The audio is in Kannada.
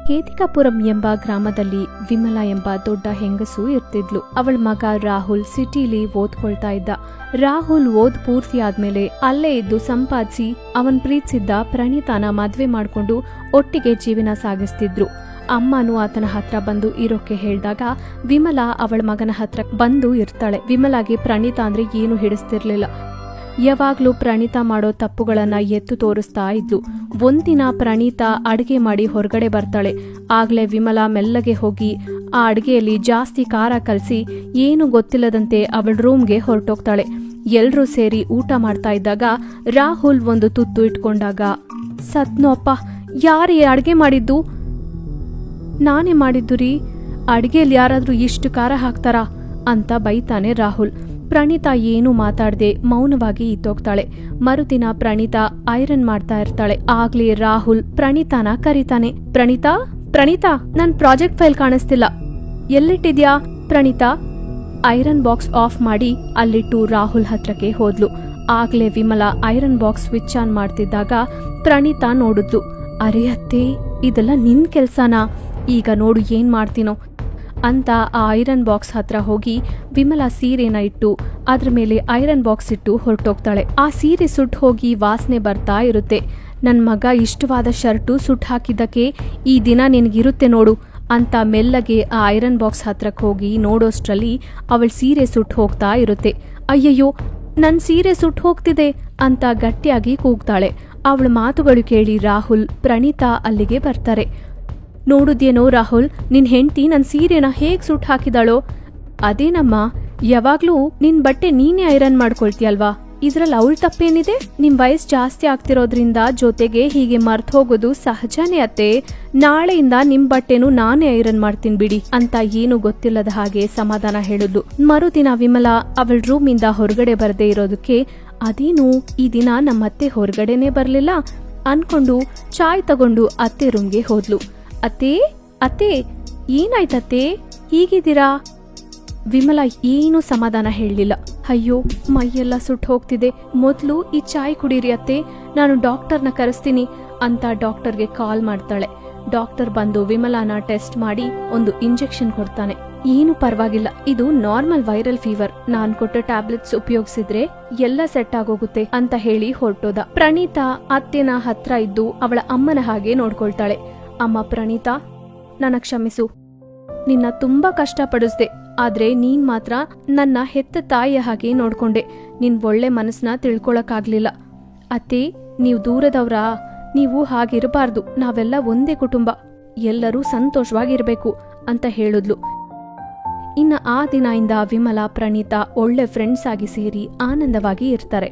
ಕೇತಿಕಾಪುರಂ ಎಂಬ ಗ್ರಾಮದಲ್ಲಿ ವಿಮಲಾ ಎಂಬ ದೊಡ್ಡ ಹೆಂಗಸು ಇರ್ತಿದ್ಲು. ಅವಳ ಮಗ ರಾಹುಲ್ ಸಿಟಿಲಿ ಓದ್ಕೊಳ್ತಾ ಇದ್ದ. ರಾಹುಲ್ ಓದ್ ಪೂರ್ತಿ ಆದ್ಮೇಲೆ ಅಲ್ಲೇ ಇದ್ದು ಸಂಪಾದಿಸಿ ಅವನ್ ಪ್ರೀತಿಸಿದ್ದ ಪ್ರಣೀತಾನ ಮದ್ವೆ ಮಾಡ್ಕೊಂಡು ಒಟ್ಟಿಗೆ ಜೀವನ ಸಾಗಿಸ್ತಿದ್ರು. ಅಮ್ಮನೂ ಆತನ ಹತ್ರ ಬಂದು ಇರೋಕೆ ಹೇಳ್ದಾಗ ವಿಮಲಾ ಅವಳ ಮಗನ ಹತ್ರ ಬಂದು ಇರ್ತಾಳೆ. ವಿಮಲಾಗೆ ಪ್ರಣೀತಾ ಅಂದ್ರೆ ಏನು ಹಿಡಿಸ್ತಿರ್ಲಿಲ್ಲ. ಯಾವಾಗ್ಲೂ ಪ್ರಣೀತಾ ಮಾಡೋ ತಪ್ಪುಗಳನ್ನ ಎತ್ತು ತೋರಿಸ್ತಾ ಇದ್ಲು. ಒಂದಿನ ಪ್ರಣೀತಾ ಅಡಿಗೆ ಮಾಡಿ ಹೊರಗಡೆ ಬರ್ತಾಳೆ. ಆಗ್ಲೇ ವಿಮಲಾ ಮೆಲ್ಲಗೆ ಹೋಗಿ ಆ ಅಡಿಗೆಯಲ್ಲಿ ಜಾಸ್ತಿ ಖಾರ ಕಲಸಿ ಏನು ಗೊತ್ತಿಲ್ಲದಂತೆ ಅವಳ ರೂಮ್ಗೆ ಹೊರಟೋಗ್ತಾಳೆ. ಎಲ್ರೂ ಸೇರಿ ಊಟ ಮಾಡ್ತಾ ಇದ್ದಾಗ ರಾಹುಲ್ ಒಂದು ತುತ್ತು ಇಟ್ಕೊಂಡಾಗ, ಸತ್ನೋ ಅಪ್ಪ, ಯಾರೇ ಅಡ್ಗೆ ಮಾಡಿದ್ದು? ನಾನೇ ಮಾಡಿದ್ದು ರೀ. ಅಡ್ಗೆಯಲ್ಲಿ ಯಾರಾದ್ರೂ ಇಷ್ಟು ಖಾರ ಹಾಕ್ತಾರಾ ಅಂತ ಬೈತಾನೆ ರಾಹುಲ್. ಪ್ರಣೀತಾ ಏನೂ ಮಾತಾಡದೆ ಮೌನವಾಗಿ ಇತ್ತೋಗ್ತಾಳೆ. ಮರುದಿನ ಪ್ರಣೀತಾ ಐರನ್ ಮಾಡ್ತಾ ಇರ್ತಾಳೆ. ಆಗ್ಲೇ ರಾಹುಲ್ ಪ್ರಣೀತಾನ ಕರೀತಾನೆ. ಪ್ರಣೀತಾ, ಪ್ರಣೀತಾ, ನನ್ ಪ್ರಾಜೆಕ್ಟ್ ಫೈಲ್ ಕಾಣಿಸ್ತಿಲ್ಲ, ಎಲ್ಲಿಟ್ಟಿದ್ಯಾ? ಪ್ರಣೀತಾ ಐರನ್ ಬಾಕ್ಸ್ ಆಫ್ ಮಾಡಿ ಅಲ್ಲಿಟ್ಟು ರಾಹುಲ್ ಹತ್ರಕ್ಕೆ ಹೋದ್ಲು. ಆಗ್ಲೇ Vimala iron box switch on ಮಾಡ್ತಿದ್ದಾಗ ಪ್ರಣೀತಾ ನೋಡಿದ್ಲು. ಅರೆ ಅತ್ತೆ, ಇದೆಲ್ಲ ನಿನ್ ಕೆಲ್ಸನಾ? ಈಗ ನೋಡು ಏನ್ ಮಾಡ್ತೀನೋ ಅಂತ ಆ ಐರನ್ ಬಾಕ್ಸ್ ಹತ್ರ ಹೋಗಿ ವಿಮಲಾ ಸೀರೆನ ಇಟ್ಟು ಅದ್ರ ಮೇಲೆ ಐರನ್ ಬಾಕ್ಸ್ ಇಟ್ಟು ಹೊರಟೋಗ್ತಾಳೆ. ಆ ಸೀರೆ ಸುಟ್ಟು ಹೋಗಿ ವಾಸನೆ ಬರ್ತಾ ಇರುತ್ತೆ. ನನ್ ಮಗ ಇಷ್ಟವಾದ ಶರ್ಟು ಸುಟ್ಟು ಹಾಕಿದ್ದಕ್ಕೆ ಈ ದಿನ ನಿನಗಿರುತ್ತೆ ನೋಡು ಅಂತ ಮೆಲ್ಲಗೆ ಆ ಐರನ್ ಬಾಕ್ಸ್ ಹತ್ರಕ್ಕೆ ಹೋಗಿ ನೋಡೋಷ್ಟ್ರಲ್ಲಿ ಅವಳ ಸೀರೆ ಸುಟ್ಟು ಹೋಗ್ತಾ ಇರುತ್ತೆ. ಅಯ್ಯಯ್ಯೋ, ನನ್ ಸೀರೆ ಸುಟ್ಟು ಹೋಗ್ತಿದೆ ಅಂತ ಗಟ್ಟಿಯಾಗಿ ಕೂಗ್ತಾಳೆ. ಅವಳ ಮಾತುಗಳು ಕೇಳಿ ರಾಹುಲ್, ಪ್ರಣೀತಾ ಅಲ್ಲಿಗೆ ಬರ್ತಾರೆ. ನೋಡುದ್ಯೇನೋ ರಾಹುಲ್, ನಿನ್ ಹೆಂಡ್ತಿ ನನ್ ಸೀರೆನ ಹೇಗ್ ಸುಟ್ಟು ಹಾಕಿದಾಳೋ? ಅದೇನಮ್ಮ, ಯಾವಾಗ್ಲೂ ನಿನ್ ಬಟ್ಟೆ ನೀನೇ ಐರನ್ ಮಾಡ್ಕೊಳ್ತೀಯಲ್ವಾ? ಇದ್ರಲ್ಲಿ ಅವಳ ತಪ್ಪೇನಿದೆ? ನಿಮ್ ವಯಸ್ಸು ಜಾಸ್ತಿ ಆಗ್ತಿರೋದ್ರಿಂದ ಜೊತೆಗೆ ಹೀಗೆ ಮರ್ತ್ ಹೋಗೋದು ಸಹಜನೇ ಅತ್ತೆ. ನಾಳೆಯಿಂದ ನಿಮ್ ಬಟ್ಟೆನೂ ನಾನೇ ಐರನ್ ಮಾಡ್ತೀನಿ ಬಿಡಿ ಅಂತ ಏನು ಗೊತ್ತಿಲ್ಲದ ಹಾಗೆ ಸಮಾಧಾನ ಹೇಳಿದ್ಲು. ಮರುದಿನ ವಿಮಲಾ ಅವಳ ರೂಮಿಂದ ಹೊರಗಡೆ ಬರದೇ ಇರೋದಕ್ಕೆ, ಅದೇನು ಈ ದಿನ ನಮ್ಮತ್ತೆ ಹೊರಗಡೆನೆ ಬರ್ಲಿಲ್ಲ ಅನ್ಕೊಂಡು ಚಾಯ್ ತಗೊಂಡು ಅತ್ತೆ ರೂಮ್ಗೆ ಹೋದ್ಲು. ಅತ್ತೆ, ಅತ್ತೆ, ಏನಾಯ್ತತ್ತೆ, ಹೀಗಿದ್ದೀರಾ? ವಿಮಲಾ ಏನೂ ಸಮಾಧಾನ ಹೇಳಲಿಲ್ಲ. ಅಯ್ಯೋ, ಮೈಯೆಲ್ಲ ಸುಟ್ಟು ಹೋಗ್ತಿದೆ, ಮೊದಲು ಈ ಚಾಯ್ ಕುಡೀರಿ ಅತ್ತೆ, ನಾನು ಡಾಕ್ಟರ್ನ ಕರೆಸ್ತೀನಿ ಅಂತ ಡಾಕ್ಟರ್ಗೆ ಕಾಲ್ ಮಾಡ್ತಾಳೆ. ಡಾಕ್ಟರ್ ಬಂದು ವಿಮಲಾನ ಟೆಸ್ಟ್ ಮಾಡಿ ಒಂದು ಇಂಜೆಕ್ಷನ್ ಕೊಡ್ತಾನೆ. ಏನು ಪರವಾಗಿಲ್ಲ, ಇದು ನಾರ್ಮಲ್ ವೈರಲ್ ಫೀವರ್, ನಾನ್ ಕೊಟ್ಟ ಟ್ಯಾಬ್ಲೆಟ್ಸ್ ಉಪಯೋಗಿಸಿದ್ರೆ ಎಲ್ಲ ಸೆಟ್ ಆಗೋಗುತ್ತೆ ಅಂತ ಹೇಳಿ ಹೊರಟೋದ. ಪ್ರಣೀತಾ ಅತ್ತೆನ ಹತ್ರ ಇದ್ದು ಅವಳ ಅಮ್ಮನ ಹಾಗೆ ನೋಡ್ಕೊಳ್ತಾಳೆ. ಅಮ್ಮ ಪ್ರಣೀತಾ, ನನ್ನ ಕ್ಷಮಿಸು, ನಿನ್ನ ತುಂಬಾ ಕಷ್ಟಪಡಿಸ್ದೆ, ಆದ್ರೆ ನೀನ್ ಮಾತ್ರ ನನ್ನ ಹೆತ್ತ ತಾಯಿಯ ಹಾಗೆ ನೋಡ್ಕೊಂಡೆ. ನಿನ್ ಒಳ್ಳೆ ಮನಸ್ಸನ್ನ ತಿಳ್ಕೊಳಕ್ಕಾಗ್ಲಿಲ್ಲ. ಅತ್ತೆ, ನೀವು ದೂರದವ್ರಾ? ನೀವು ಹಾಗಿರಬಾರ್ದು, ನಾವೆಲ್ಲ ಒಂದೇ ಕುಟುಂಬ, ಎಲ್ಲರೂ ಸಂತೋಷವಾಗಿರ್ಬೇಕು ಅಂತ ಹೇಳಿದ್ಲು. ಇನ್ನ ಆ ದಿನದಿಂದ ವಿಮಲಾ ಪ್ರಣೀತಾ ಒಳ್ಳೆ ಫ್ರೆಂಡ್ಸ್ ಆಗಿ ಸೇರಿ ಆನಂದವಾಗಿ ಇರ್ತಾರೆ.